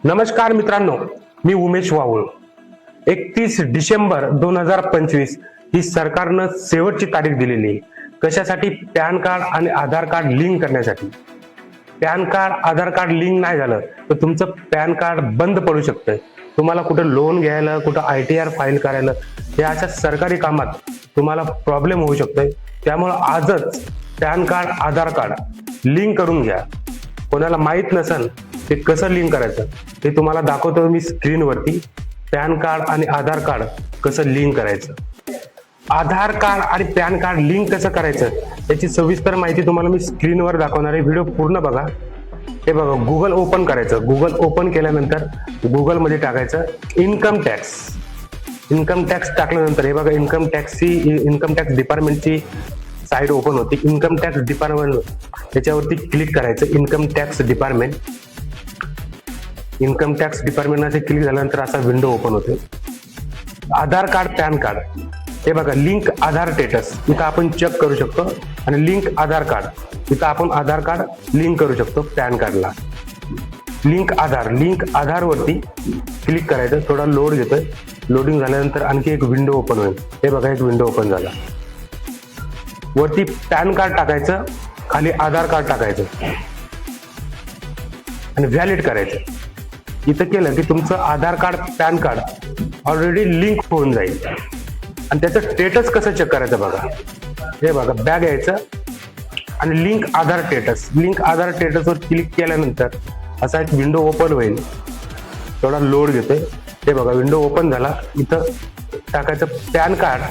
नमस्कार मित्रांनो, मी उमेश वावळ. 31 डिसेंबर 2025 ही सरकारनं शेवटची तारीख दिलेली आहे. कशासाठी? पॅन कार्ड आणि आधार कार्ड लिंक करण्यासाठी. पॅन कार्ड आधार कार्ड लिंक नाही झालं तर तुमचं पॅन कार्ड बंद पडू शकतंय. तुम्हाला कुठं लोन घ्यायला, कुठं ITR फाईल करायला, या अशा सरकारी कामात तुम्हाला प्रॉब्लेम होऊ शकतोय. त्यामुळे आजच पॅन कार्ड आधार कार्ड लिंक करून घ्या. कोणाला माहित नसेल ते कसं लिंक करायचं ते तुम्हाला दाखवतो मी स्क्रीनवरती. पॅन कार्ड आणि आधार कार्ड कसं लिंक करायचं, आधार कार्ड आणि पॅन कार्ड लिंक कसं करायचं याची सविस्तर माहिती तुम्हाला मी स्क्रीनवर दाखवणार आहे. व्हिडिओ पूर्ण बघा. हे बघा, गुगल ओपन करायचं. गुगल ओपन केल्यानंतर गुगल मध्ये टाकायचं इन्कम टॅक्स. इन्कम टॅक्स टाकल्यानंतर हे बघा, इन्कम टॅक्स डिपार्टमेंटची साइट ओपन होती. इन्कम टॅक्स डिपार्टमेंट त्याच्यावरती क्लिक करायचं. इन्कम टॅक्स डिपार्टमेंट असे क्लिक झाल्यानंतर असा विंडो ओपन होते. आधार कार्ड पॅन कार्ड हे बघा, लिंक आधार स्टेटस इथं आपण चेक करू शकतो. आणि लिंक आधार कार्ड इथं आपण आधार कार्ड लिंक करू शकतो पॅन कार्डला. लिंक आधार वरती क्लिक करायचं. थोडा लोड घेतोय. लोडिंग झाल्यानंतर आणखी एक विंडो ओपन होईल. हे बघा, एक विंडो ओपन झाला. वरती पॅन कार्ड टाकायचं, खाली आधार कार्ड टाकायचं आणि व्हॅलिड करायचं. इथं केलं की तुमचं Aadhaar card PAN card already link होऊन जाईल. आणि त्याचं स्टेटस कसं चेक करायचं बघा. हे बघा, बॅग यायचं आणि लिंक आधार स्टेटस वर क्लिक केल्यानंतर असा एक विंडो ओपन होईल. थोडा लोड घेतोय. हे बघा, विंडो ओपन झाला. इथं टाकायचं पॅन कार्ड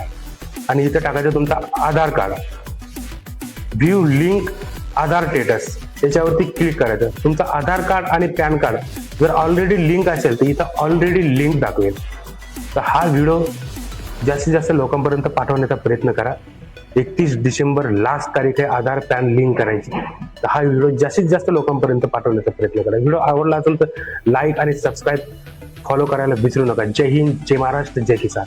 आणि इथं टाकायचं तुमचा आधार कार्ड. व्ह्यू लिंक आधार स्टेटस त्याच्यावरती क्लिक करायचं. तुमचं आधार कार्ड आणि पॅन कार्ड जर ऑलरेडी लिंक असेल तर इथं ऑलरेडी लिंक दाखवेल. तर हा व्हिडिओ जास्तीत जास्त लोकांपर्यंत पाठवण्याचा प्रयत्न करा. 31 डिसेंबर लास्ट तारीख आहे आधार पॅन लिंक करायची. तर हा व्हिडिओ जास्तीत जास्त लोकांपर्यंत पाठवण्याचा प्रयत्न करा. व्हिडिओ आवडला असेल तर लाईक आणि सबस्क्राईब फॉलो करायला विसरू नका. जय हिंद, जय महाराष्ट्र, जय किसान.